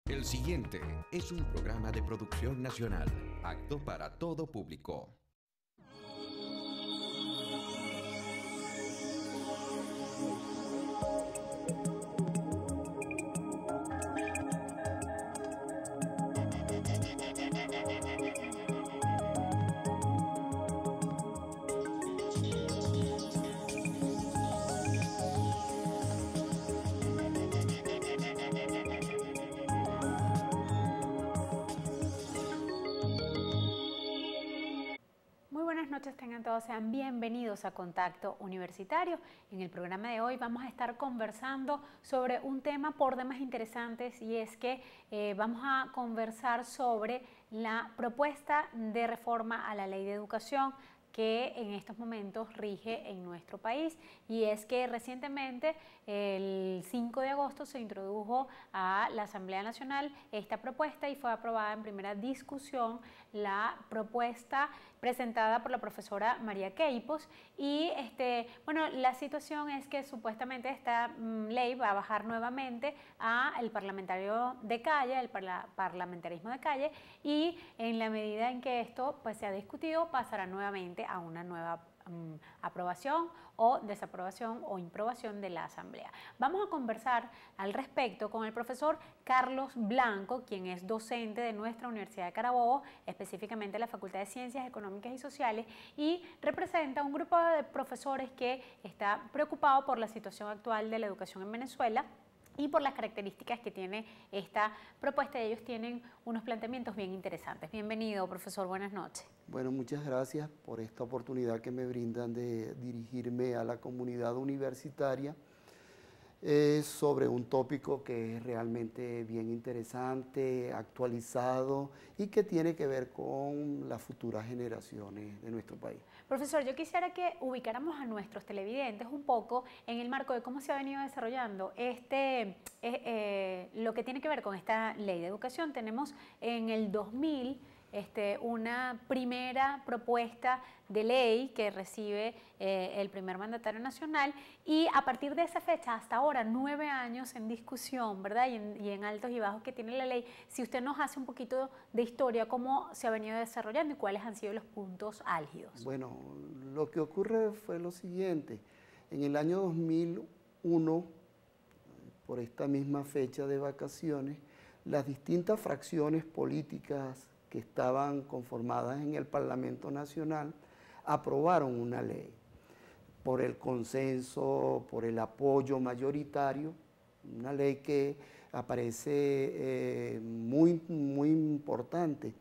El siguiente es un programa de producción nacional, apto para todo público. Tengan todos, sean bienvenidos a Contacto Universitario. En el programa de hoy vamos a estar conversando sobre un tema por demás interesante, y es que vamos a conversar sobre la propuesta de reforma a la Ley de Educación que en estos momentos rige en nuestro país, y es que recientemente, el 5 de agosto, se introdujo a la Asamblea Nacional esta propuesta y fue aprobada en primera discusión la propuesta presentada por la profesora María Queipos. Y bueno, la situación es que supuestamente esta ley va a bajar nuevamente al parlamentario de calle, al parlamentarismo de calle, y en la medida en que esto pues se ha discutido, pasará nuevamente a una nueva aprobación o desaprobación o improbación de la Asamblea. Vamos a conversar al respecto con el profesor Carlos Blanco, quien es docente de nuestra Universidad de Carabobo, específicamente la Facultad de Ciencias Económicas y Sociales, y representa un grupo de profesores que está preocupado por la situación actual de la educación en Venezuela y por las características que tiene esta propuesta. Ellos tienen unos planteamientos bien interesantes. Bienvenido, profesor, buenas noches. Bueno, muchas gracias por esta oportunidad que me brindan de dirigirme a la comunidad universitaria sobre un tópico que es realmente bien interesante, actualizado y que tiene que ver con las futuras generaciones de nuestro país. Profesor, yo quisiera que ubicáramos a nuestros televidentes un poco en el marco de cómo se ha venido desarrollando lo que tiene que ver con esta ley de educación. Tenemos en el 2000 una primera propuesta de ley que recibe el primer mandatario nacional, y a partir de esa fecha hasta ahora 9 años en discusión, ¿verdad? Y en altos y bajos que tiene la ley. Si usted nos hace un poquito de historia, cómo se ha venido desarrollando y cuáles han sido los puntos álgidos. Bueno, lo que ocurre fue lo siguiente. En el año 2001, por esta misma fecha de vacaciones, las distintas fracciones políticas que estaban conformadas en el Parlamento Nacional aprobaron una ley por el consenso, por el apoyo mayoritario, una ley que aparece muy importante.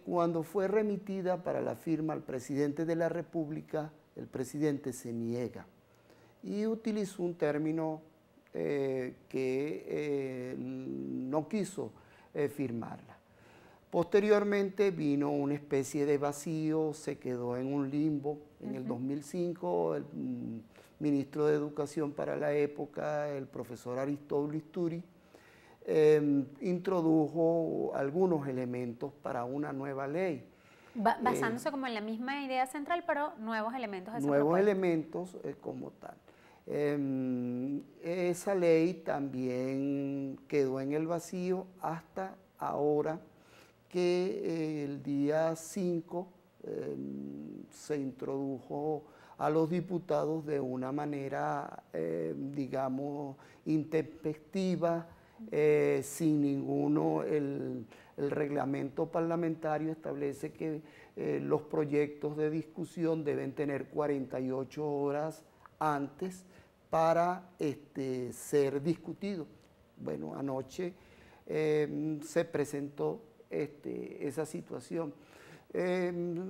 Cuando fue remitida para la firma al presidente de la República, el presidente se niega y utilizó un término que no quiso firmarla. Posteriormente vino una especie de vacío, se quedó en un limbo. En el 2005 el ministro de Educación para la época, el profesor Aristóbulo Isturi, introdujo algunos elementos para una nueva ley. Basándose como en la misma idea central, pero nuevos elementos de esa nuevos propuesta. Elementos como tal. Esa ley también quedó en el vacío hasta ahora, que el día 5 se introdujo a los diputados de una manera, digamos, intempestiva, sin ninguno. El reglamento parlamentario establece que los proyectos de discusión deben tener 48 horas antes para ser discutidos. Bueno, anoche se presentó esa situación.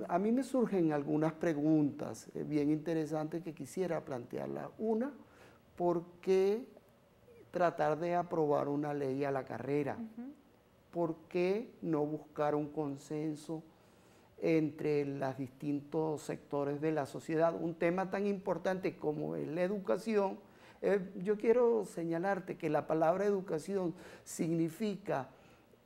A mí me surgen algunas preguntas bien interesantes que quisiera plantearlas. Una, ¿por qué tratar de aprobar una ley a la carrera? ¿Por qué no buscar un consenso entre los distintos sectores de la sociedad? Un tema tan importante como es la educación. Yo quiero señalarte que la palabra educación significa,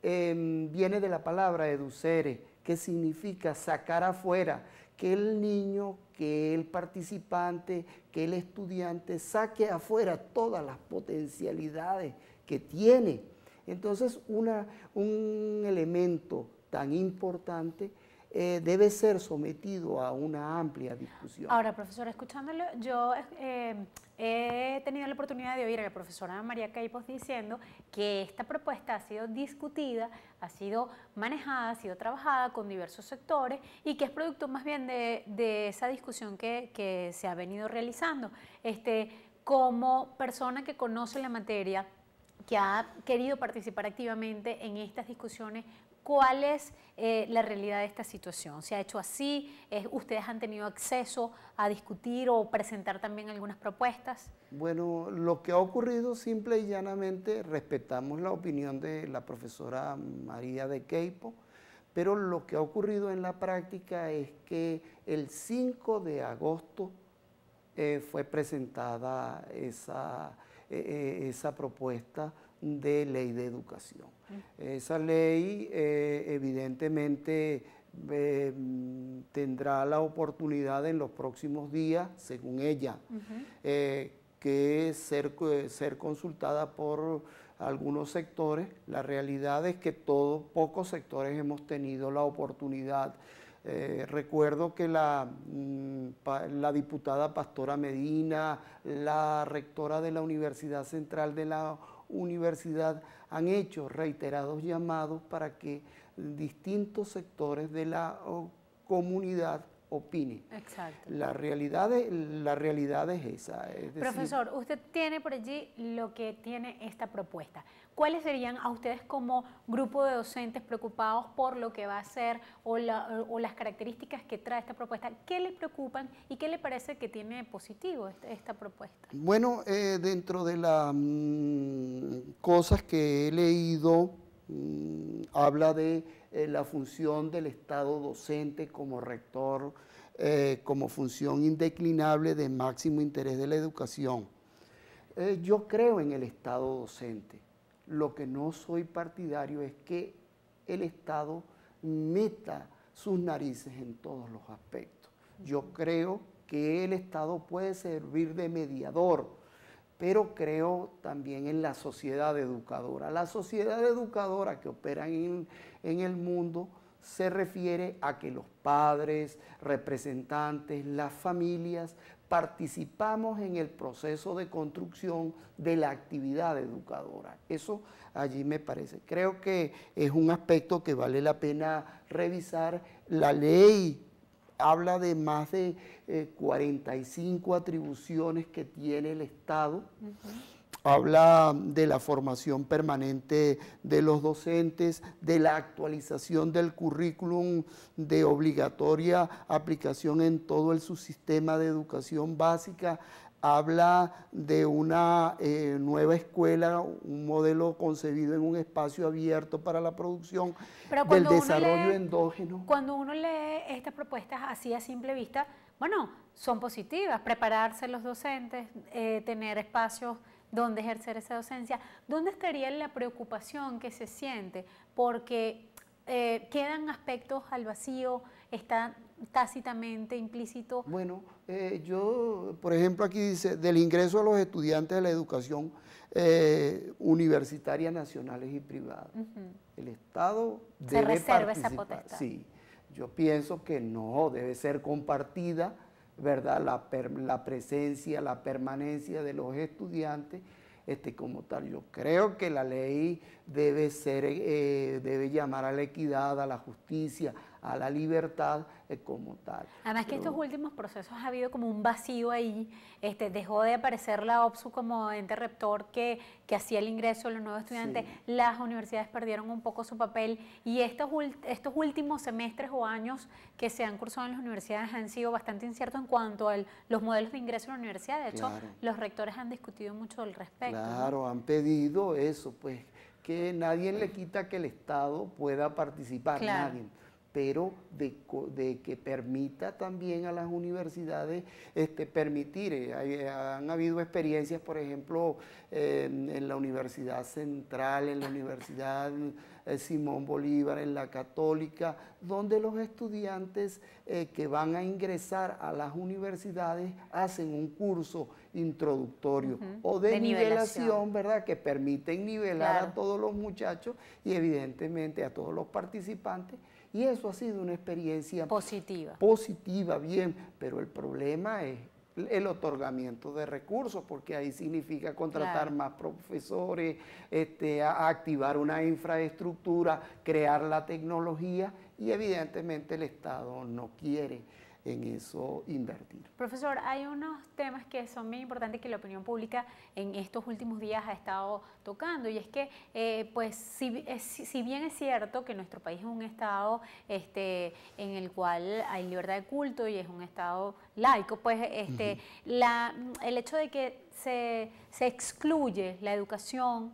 viene de la palabra educere, que significa sacar afuera, que el niño, que el participante, que el estudiante saque afuera todas las potencialidades que tiene. Entonces, un elemento tan importante debe ser sometido a una amplia discusión. Ahora, profesor, escuchándolo, yo he tenido la oportunidad de oír a la profesora María Caipos diciendo que esta propuesta ha sido discutida, ha sido manejada, ha sido trabajada con diversos sectores y que es producto más bien de esa discusión que se ha venido realizando. Como persona que conoce la materia, que ha querido participar activamente en estas discusiones, ¿cuál es la realidad de esta situación? ¿Se ha hecho así? ¿Ustedes han tenido acceso a discutir o presentar también algunas propuestas? Bueno, lo que ha ocurrido simple y llanamente, respetamos la opinión de la profesora María de Queipo, pero lo que ha ocurrido en la práctica es que el 5 de agosto fue presentada esa propuesta de ley de educación. Esa ley evidentemente tendrá la oportunidad en los próximos días, según ella, que ser consultada por algunos sectores. La realidad es que pocos sectores hemos tenido la oportunidad. Recuerdo que la diputada Pastora Medina, la rectora de la Universidad Central de la Universidad, han hecho reiterados llamados para que distintos sectores de la comunidad opinen. Exacto. La realidad es esa. Es decir, profesor, usted tiene por allí lo que tiene esta propuesta. ¿Cuáles serían a ustedes como grupo de docentes preocupados por lo que va a ser o las características que trae esta propuesta? ¿Qué les preocupan y qué les parece que tiene positivo esta propuesta? Bueno, dentro de las cosas que he leído, habla de la función del Estado docente como rector, como función indeclinable de máximo interés de la educación. Yo creo en el Estado docente. Lo que no soy partidario es que el Estado meta sus narices en todos los aspectos. Yo creo que el Estado puede servir de mediador, pero creo también en la sociedad educadora. La sociedad educadora que opera en el mundo se refiere a que los padres, representantes, las familias, participamos en el proceso de construcción de la actividad educadora. Eso allí me parece. Creo que es un aspecto que vale la pena revisar. La ley habla de más de 45 atribuciones que tiene el Estado. Habla de la formación permanente de los docentes, de la actualización del currículum de obligatoria aplicación en todo el subsistema de educación básica. Habla de una nueva escuela, un modelo concebido en un espacio abierto para la producción, del desarrollo endógeno. Cuando uno lee estas propuestas así a simple vista, bueno, son positivas, prepararse los docentes, tener espacios donde ejercer esa docencia. ¿Dónde estaría la preocupación que se siente? Porque quedan aspectos al vacío, está tácitamente implícito. Bueno, yo, por ejemplo, aquí dice, del ingreso a los estudiantes de la educación universitaria, nacionales y privadas. El Estado debe reserva participar. esa potestad. Sí, yo pienso que no, debe ser compartida, ¿verdad? La presencia, la permanencia de los estudiantes como tal. Yo creo que la ley debe llamar a la equidad, a la justicia, a la libertad como tal. Además que estos últimos procesos ha habido como un vacío ahí, dejó de aparecer la OPSU como ente rector que hacía el ingreso de los nuevos estudiantes, sí. Las universidades perdieron un poco su papel y estos últimos semestres o años que se han cursado en las universidades han sido bastante inciertos en cuanto a los modelos de ingreso a la universidad. De hecho, claro, los rectores han discutido mucho al respecto. Claro, ¿no? Han pedido eso, pues que nadie le quita que el Estado pueda participar, claro. Nadie. pero de que permita también a las universidades permitir. Han habido experiencias, por ejemplo, en la Universidad Central, en la Universidad Simón Bolívar, en la Católica, donde los estudiantes que van a ingresar a las universidades hacen un curso introductorio o de nivelación, ¿verdad?, que permiten nivelar a todos los muchachos y evidentemente a todos los participantes. Y eso ha sido una experiencia positiva. Positiva, bien, pero el problema es el otorgamiento de recursos, porque ahí significa contratar más profesores, activar una infraestructura, crear la tecnología, y evidentemente el Estado no quiere en eso invertir. Profesor, hay unos temas que son bien importantes que la opinión pública en estos últimos días ha estado tocando, y es que, pues, si bien es cierto que nuestro país es un estado en el cual hay libertad de culto y es un estado laico, pues el hecho de que se excluye la educación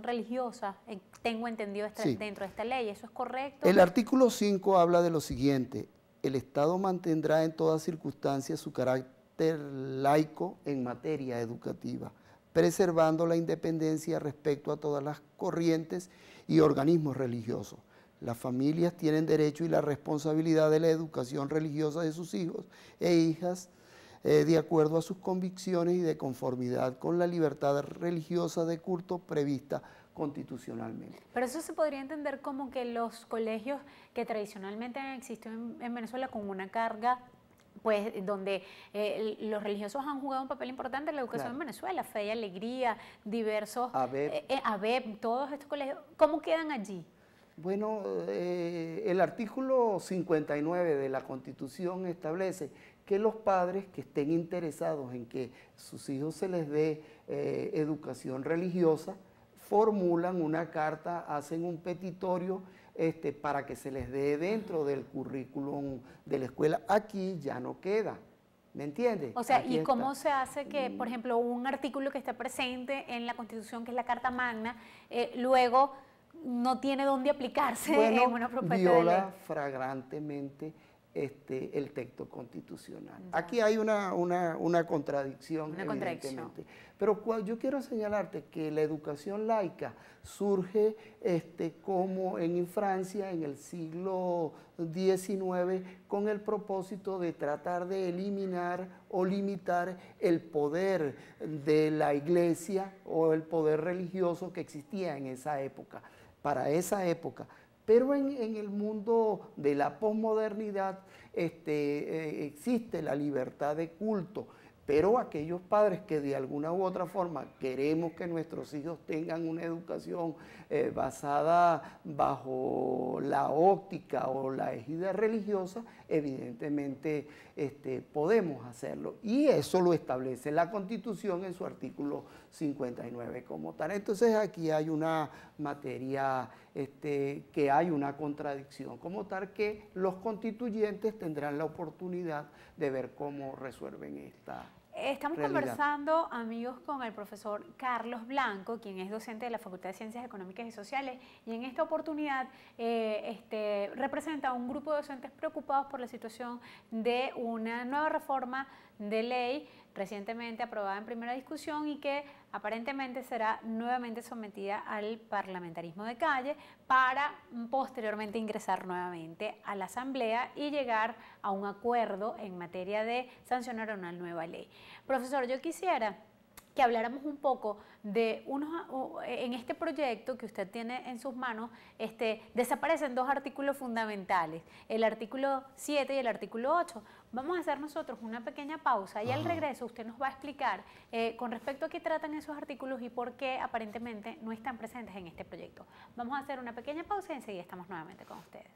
religiosa, tengo entendido dentro de esta ley, ¿eso es correcto? El artículo 5 habla de lo siguiente: el Estado mantendrá en todas circunstancias su carácter laico en materia educativa, preservando la independencia respecto a todas las corrientes y organismos religiosos. Las familias tienen derecho y la responsabilidad de la educación religiosa de sus hijos e hijas de acuerdo a sus convicciones y de conformidad con la libertad religiosa de culto prevista constitucionalmente. Pero eso se podría entender como que los colegios que tradicionalmente han existido en Venezuela con una carga, pues, donde los religiosos han jugado un papel importante en la educación en Venezuela, Fe y Alegría, diversos, ABEP, todos estos colegios, ¿cómo quedan allí? Bueno, el artículo 59 de la Constitución establece que los padres que estén interesados en que sus hijos se les dé educación religiosa, formulan una carta, hacen un petitorio para que se les dé dentro del currículum de la escuela. Aquí ya no queda, ¿me entiendes? O sea, aquí ¿y cómo se hace que, por ejemplo, un artículo que está presente en la Constitución, que es la Carta Magna, luego no tiene dónde aplicarse en una propuesta de ley? Viola flagrantemente el texto constitucional. Aquí hay una contradicción, evidentemente. Pero yo quiero señalarte que la educación laica surge como en Francia en el siglo XIX con el propósito de tratar de eliminar o limitar el poder de la iglesia o el poder religioso que existía en esa época, para esa época. Pero en el mundo de la posmodernidad existe la libertad de culto, pero aquellos padres que de alguna u otra forma queremos que nuestros hijos tengan una educación basada bajo la óptica o la égida religiosa, evidentemente podemos hacerlo. Y eso lo establece la Constitución en su artículo 59 como tal. Entonces aquí hay una materia que hay una contradicción como tal, que los constituyentes tendrán la oportunidad de ver cómo resuelven esta Estamos conversando, amigos, con el profesor Carlos Blanco, quien es docente de la Facultad de Ciencias Económicas y Sociales, y en esta oportunidad representa a un grupo de docentes preocupados por la situación de una nueva reforma de ley recientemente aprobada en primera discusión y que aparentemente será nuevamente sometida al parlamentarismo de calle para posteriormente ingresar nuevamente a la Asamblea y llegar a un acuerdo en materia de sancionar una nueva ley. Profesor, yo quisiera que habláramos un poco de en este proyecto que usted tiene en sus manos, desaparecen dos artículos fundamentales, el artículo 7 y el artículo 8. Vamos a hacer nosotros una pequeña pausa y al regreso usted nos va a explicar con respecto a qué tratan esos artículos y por qué aparentemente no están presentes en este proyecto. Vamos a hacer una pequeña pausa y enseguida estamos nuevamente con ustedes.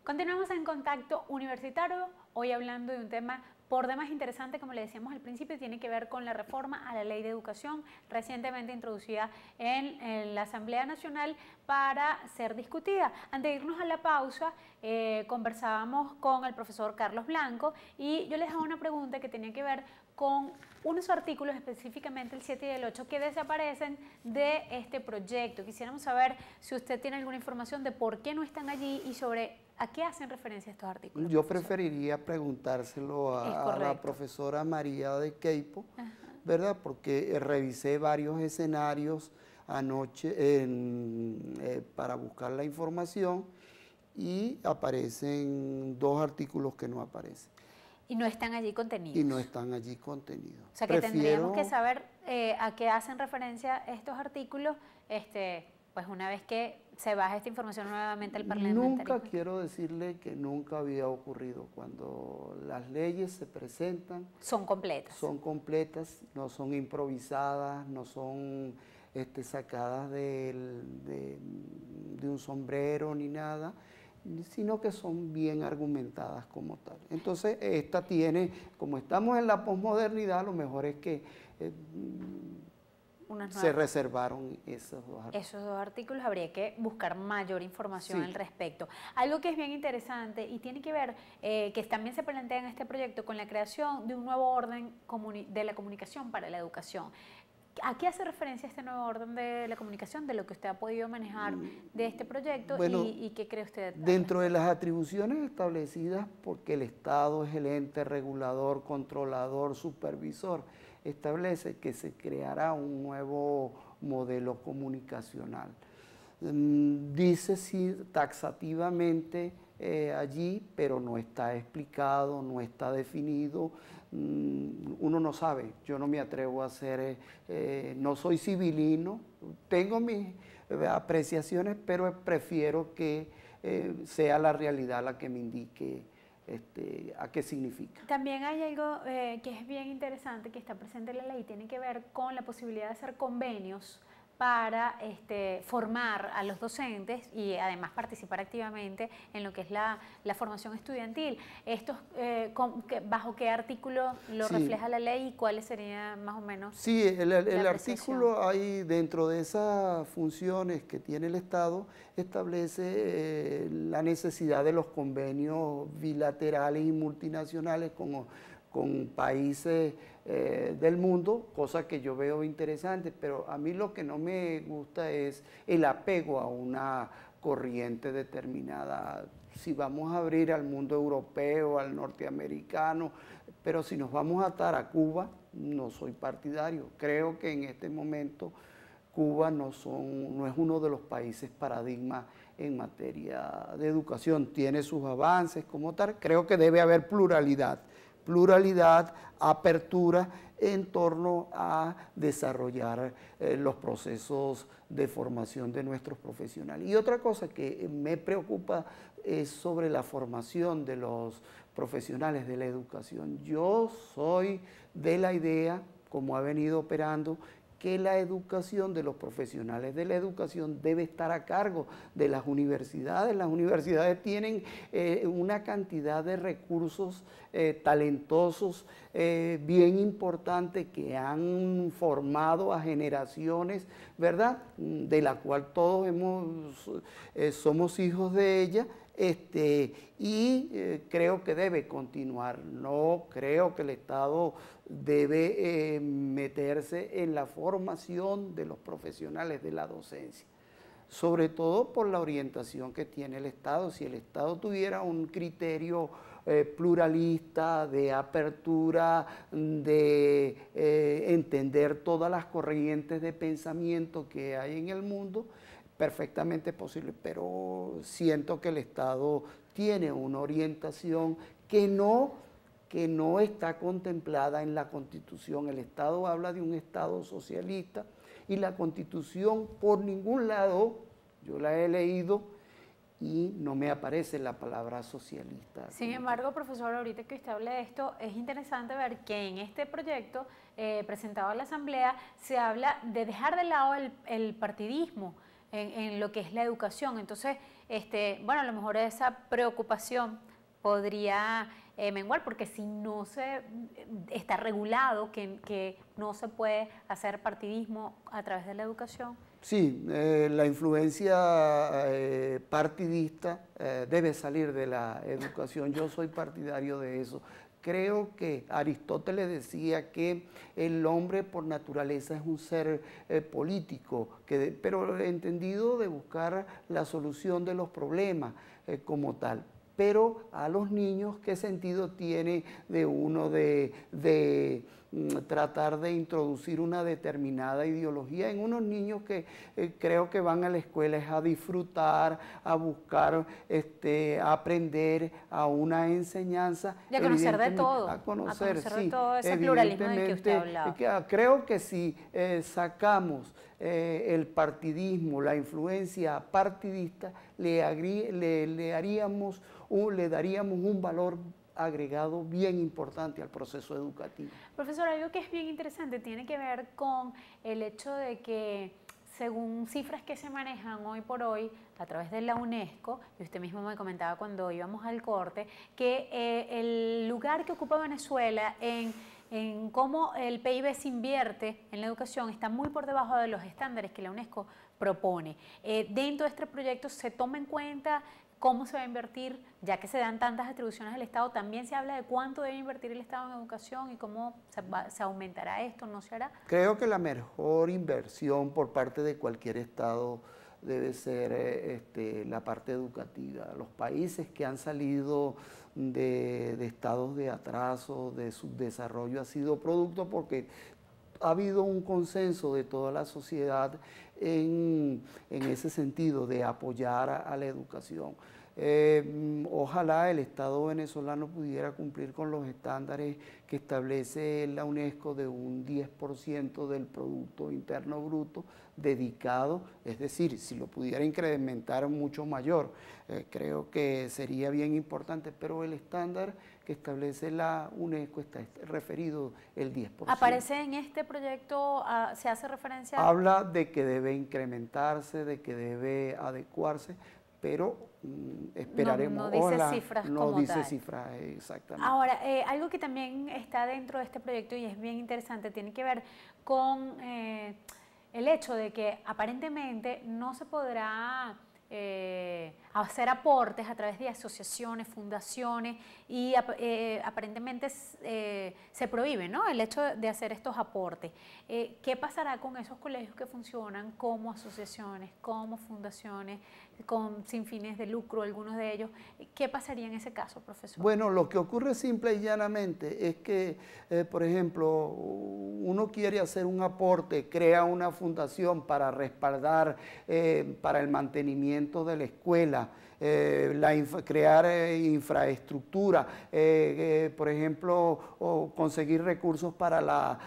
Continuamos en Contacto Universitario, hoy hablando de un tema por demás interesante, como le decíamos al principio, tiene que ver con la reforma a la Ley de Educación, recientemente introducida en la Asamblea Nacional para ser discutida. Antes de irnos a la pausa, conversábamos con el profesor Carlos Blanco y yo les dejaba una pregunta que tenía que ver con unos artículos, específicamente el 7 y el 8, que desaparecen de este proyecto. Quisiéramos saber si usted tiene alguna información de por qué no están allí y sobre a qué hacen referencia estos artículos. Yo preferiría preguntárselo a la profesora María de Queipo, ¿verdad? Porque revisé varios escenarios anoche para buscar la información y aparecen 2 artículos que no aparecen. Y no están allí contenidos. Y no están allí contenidos. O sea que tendríamos que saber a qué hacen referencia estos artículos, pues una vez que se baja esta información nuevamente al parlamentarismo. Nunca quiero decirle que nunca había ocurrido. Cuando las leyes se presentan... Son completas. Son completas, no son improvisadas, no son sacadas de un sombrero ni nada, sino que son bien argumentadas como tal. Entonces, esta tiene, como estamos en la posmodernidad, lo mejor es que se reservaron esos 2 artículos. Esos 2 artículos habría que buscar mayor información al respecto. Algo que es bien interesante y tiene que ver, que también se plantea en este proyecto, con la creación de un nuevo orden de la comunicación para la educación. ¿A qué hace referencia este nuevo orden de la comunicación, de lo que usted ha podido manejar de este proyecto? Bueno, y qué cree usted? Dentro de las atribuciones establecidas, porque el Estado es el ente regulador, controlador, supervisor, establece que se creará un nuevo modelo comunicacional. Dice sí taxativamente allí, pero no está explicado, no está definido. Uno no sabe, yo no me atrevo a hacer, no soy civilino, tengo mis apreciaciones, pero prefiero que sea la realidad la que me indique a qué significa. También hay algo que es bien interesante, que está presente en la ley, tiene que ver con la posibilidad de hacer convenios para formar a los docentes y además participar activamente en lo que es la formación estudiantil. ¿Estos, bajo qué artículo lo refleja la ley y cuáles serían más o menos? Sí, el artículo hay dentro de esas funciones que tiene el Estado, establece la necesidad de los convenios bilaterales y multinacionales con países del mundo, cosa que yo veo interesante, pero a mí lo que no me gusta es el apego a una corriente determinada. Si vamos a abrir al mundo europeo, al norteamericano, pero si nos vamos a atar a Cuba, no soy partidario. Creo que en este momento Cuba no es uno de los países paradigma en materia de educación. Tiene sus avances como tal, creo que debe haber pluralidad, apertura en torno a desarrollar los procesos de formación de nuestros profesionales. Y otra cosa que me preocupa es sobre la formación de los profesionales de la educación. Yo soy de la idea, como ha venido operando, que la educación de los profesionales de la educación debe estar a cargo de las universidades. Las universidades tienen una cantidad de recursos talentosos bien importantes que han formado a generaciones, ¿verdad? De la cual todos somos hijos de ella. Creo que debe continuar. No creo que el Estado debe meterse en la formación de los profesionales de la docencia, sobre todo por la orientación que tiene el Estado. Si el Estado tuviera un criterio pluralista, de apertura, de entender todas las corrientes de pensamiento que hay en el mundo, perfectamente posible, pero siento que el Estado tiene una orientación que no está contemplada en la Constitución. El Estado habla de un Estado socialista y la Constitución por ningún lado, yo la he leído y no me aparece la palabra socialista. Sin embargo, profesor, ahorita que usted habla de esto, es interesante ver que en este proyecto presentado a la Asamblea se habla de dejar de lado el partidismo en lo que es la educación. Entonces, bueno, a lo mejor esa preocupación podría menguar, porque si no se está regulado que no se puede hacer partidismo a través de la educación. Sí, la influencia partidista debe salir de la educación. Yo soy partidario de eso. Creo que Aristóteles decía que el hombre por naturaleza es un ser político, pero entendido de buscar la solución de los problemas como tal. Pero a los niños, ¿qué sentido tiene de uno de tratar de introducir una determinada ideología en unos niños que creo que van a la escuela es a disfrutar, a buscar, a aprender, a una enseñanza? Y a conocer de todo. A conocer sí, de todo ese pluralismo del que usted hablaba. Creo que si sacamos el partidismo, la influencia partidista, le daríamos un valor agregado bien importante al proceso educativo. Profesor, algo que es bien interesante tiene que ver con el hecho de que, según cifras que se manejan hoy por hoy a través de la UNESCO, y usted mismo me comentaba cuando íbamos al corte, que el lugar que ocupa Venezuela en cómo el PIB se invierte en la educación está muy por debajo de los estándares que la UNESCO propone. Dentro de este proyecto se toma en cuenta cómo se va a invertir, ya que se dan tantas atribuciones al Estado. También se habla de cuánto debe invertir el Estado en educación y cómo se aumentará esto, ¿no se hará? Creo que la mejor inversión por parte de cualquier Estado debe ser la parte educativa. Los países que han salido de estados de atraso, de subdesarrollo, ha sido producto porque ha habido un consenso de toda la sociedad en ese sentido de apoyar a la educación. Ojalá el Estado venezolano pudiera cumplir con los estándares que establece la UNESCO de un 10% del Producto Interno Bruto dedicado, es decir, si lo pudiera incrementar mucho mayor, creo que sería bien importante, pero el estándar que establece la UNESCO está referido el 10%. ¿Aparece en este proyecto, se hace referencia? Habla de que debe incrementarse, de que debe adecuarse, pero esperaremos. No dice cifras como tal. No dice cifras exactamente. Ahora, algo que también está dentro de este proyecto y es bien interesante, tiene que ver con el hecho de que aparentemente no se podrá hacer aportes a través de asociaciones, fundaciones y aparentemente se prohíbe, ¿no?, el hecho de hacer estos aportes. ¿Qué pasará con esos colegios que funcionan como asociaciones, como fundaciones, sin fines de lucro, algunos de ellos? ¿Qué pasaría en ese caso, profesor? Bueno, lo que ocurre simple y llanamente es que, por ejemplo, uno quiere hacer un aporte, crea una fundación para respaldar, para el mantenimiento de la escuela, crear infraestructura, por ejemplo, o conseguir recursos para las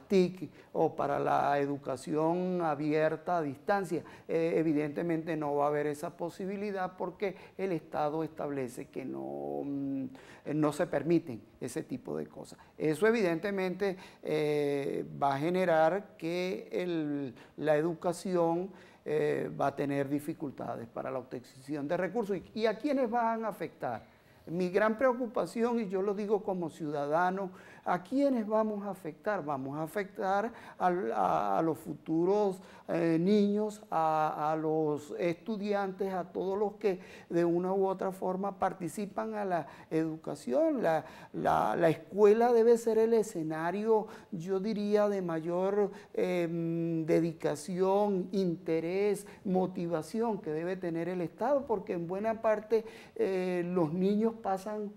TIC o para la educación abierta a distancia. Evidentemente no va a haber esa posibilidad porque el Estado establece que no se permiten ese tipo de cosas. Eso evidentemente va a generar que la educación va a tener dificultades para la obtención de recursos. ¿Y a quiénes van a afectar? Mi gran preocupación, y yo lo digo como ciudadano, ¿a quiénes vamos a afectar? Vamos a afectar a los futuros niños, a los estudiantes, a todos los que de una u otra forma participan a la educación. La escuela debe ser el escenario, yo diría, de mayor dedicación, interés, motivación que debe tener el Estado, porque en buena parte los niños pasan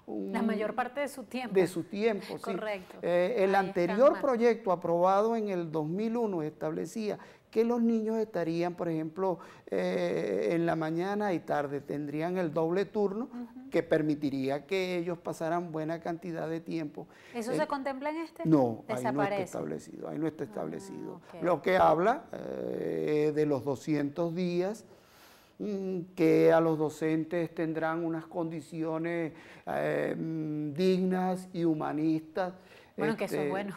la mayor parte de su tiempo. De su tiempo, sí. Correcto. El anterior proyecto aprobado en el 2001 establecía que los niños estarían, por ejemplo, en la mañana y tarde, tendrían el doble turno, que permitiría que ellos pasaran buena cantidad de tiempo. ¿Eso se contempla en este? No, ahí no está establecido, ahí no está establecido. Okay. Lo que habla de los 200 días, que a los docentes tendrán unas condiciones dignas y humanistas. Bueno, que eso es bueno.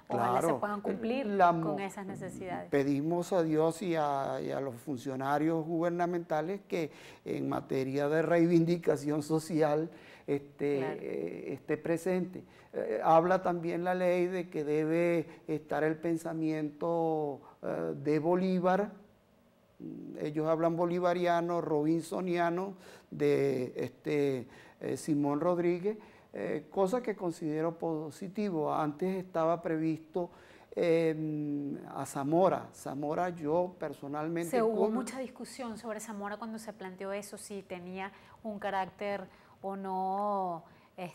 Ojalá se puedan cumplir con esas necesidades. Pedimos a Dios y a los funcionarios gubernamentales que en materia de reivindicación social esté presente. Habla también la ley de que debe estar el pensamiento de Bolívar. Ellos hablan bolivariano, robinsoniano, de Simón Rodríguez, cosa que considero positivo. Antes estaba previsto a Zamora. Zamora, yo personalmente... Hubo mucha discusión sobre Zamora cuando se planteó eso, si tenía un carácter o no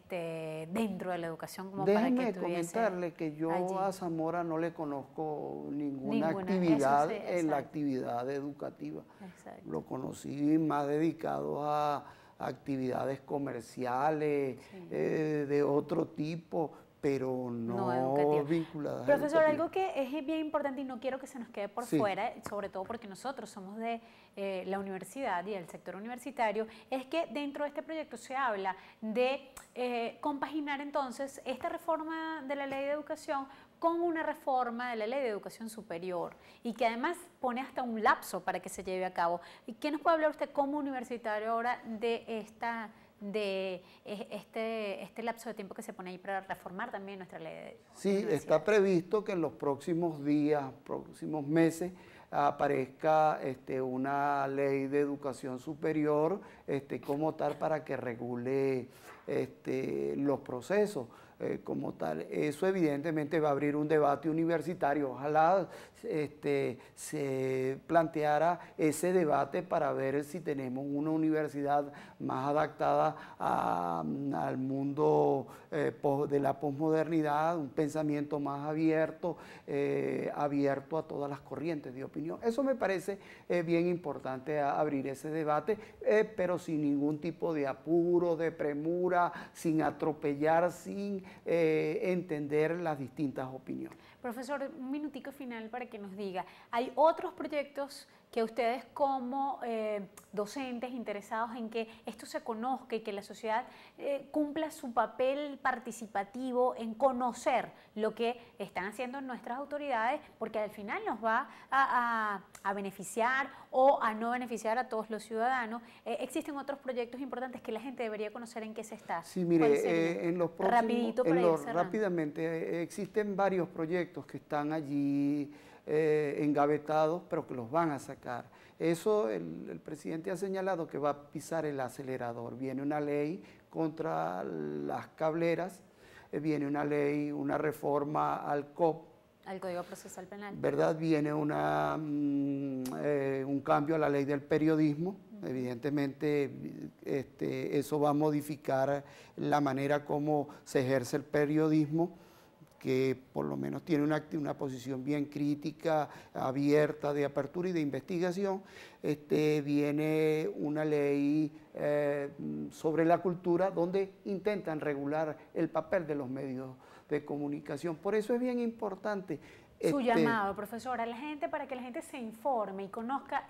dentro de la educación como para que Déjeme comentarle que yo allí. a Zamora no le conozco ninguna actividad en la actividad educativa. Exacto. Lo conocí más dedicado a actividades comerciales, sí, de otro tipo, pero no vinculadas. Profesor, algo que es bien importante y no quiero que se nos quede por fuera, sobre todo porque nosotros somos de la universidad y del sector universitario, es que dentro de este proyecto se habla de compaginar entonces esta reforma de la Ley de Educación con una reforma de la Ley de Educación Superior y que además pone hasta un lapso para que se lleve a cabo. ¿Y qué nos puede hablar usted como universitario ahora de este lapso de tiempo que se pone ahí para reformar también nuestra ley de Sí, está previsto que en los próximos días, próximos meses, aparezca una ley de educación superior como tal para que regule los procesos como tal. Eso evidentemente va a abrir un debate universitario. Ojalá se planteara ese debate para ver si tenemos una universidad más adaptada al mundo de la posmodernidad, un pensamiento más abierto, abierto a todas las corrientes de opinión. Eso me parece bien importante abrir ese debate, pero sin ningún tipo de apuro, de premura, sin atropellar, sin entender las distintas opiniones. Profesor, un minutico final para que nos diga, ¿hay otros proyectos que ustedes como docentes interesados en que esto se conozca y que la sociedad cumpla su papel participativo en conocer lo que están haciendo nuestras autoridades, porque al final nos va a beneficiar o a no beneficiar a todos los ciudadanos? ¿Existen otros proyectos importantes que la gente debería conocer en qué se está? Sí, mire, en los próximos, rápidamente, existen varios proyectos que están allí engavetados, pero que los van a sacar. Eso el presidente ha señalado que va a pisar el acelerador. Viene una ley contra las cableras, viene una ley, una reforma al COP, al Código Procesal Penal, ¿verdad? Viene un cambio a la ley del periodismo. Evidentemente eso va a modificar la manera como se ejerce el periodismo, que por lo menos tiene una posición bien crítica, abierta, de apertura y de investigación. Viene una ley sobre la cultura donde intentan regular el papel de los medios de comunicación. Por eso es bien importante su llamado, profesor, a la gente para que la gente se informe y conozca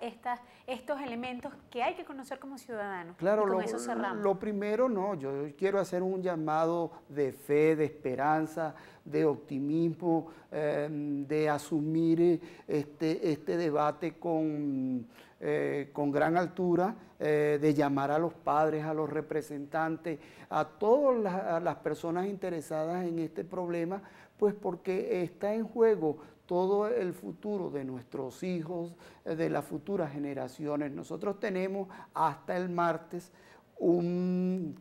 estos elementos que hay que conocer como ciudadanos. Claro, y con eso cerramos. Lo primero, yo quiero hacer un llamado de fe, de esperanza, de optimismo, de asumir este debate con gran altura, de llamar a los padres, a los representantes, a todas las personas interesadas en este problema, pues porque está en juego todo el futuro de nuestros hijos, de las futuras generaciones. Nosotros tenemos hasta el martes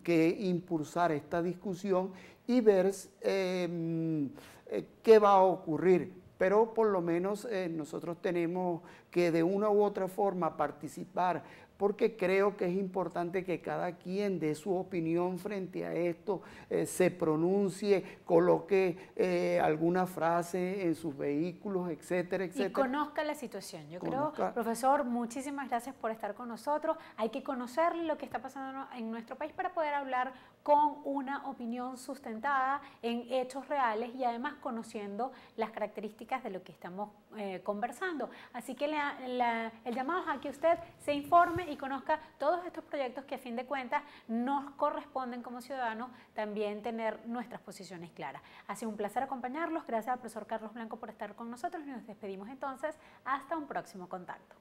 que impulsar esta discusión y ver qué va a ocurrir. Pero por lo menos nosotros tenemos que de una u otra forma participar, porque creo que es importante que cada quien dé su opinión frente a esto, se pronuncie, coloque alguna frase en sus vehículos, etcétera, etcétera. Y conozca la situación. Yo creo, profesor, muchísimas gracias por estar con nosotros. Hay que conocer lo que está pasando en nuestro país para poder hablar con una opinión sustentada en hechos reales y además conociendo las características de lo que estamos conversando. Así que el llamado es a que usted se informe y conozca todos estos proyectos que a fin de cuentas nos corresponden como ciudadanos también tener nuestras posiciones claras. Ha sido un placer acompañarlos. Gracias al profesor Carlos Blanco por estar con nosotros y nos despedimos entonces hasta un próximo contacto.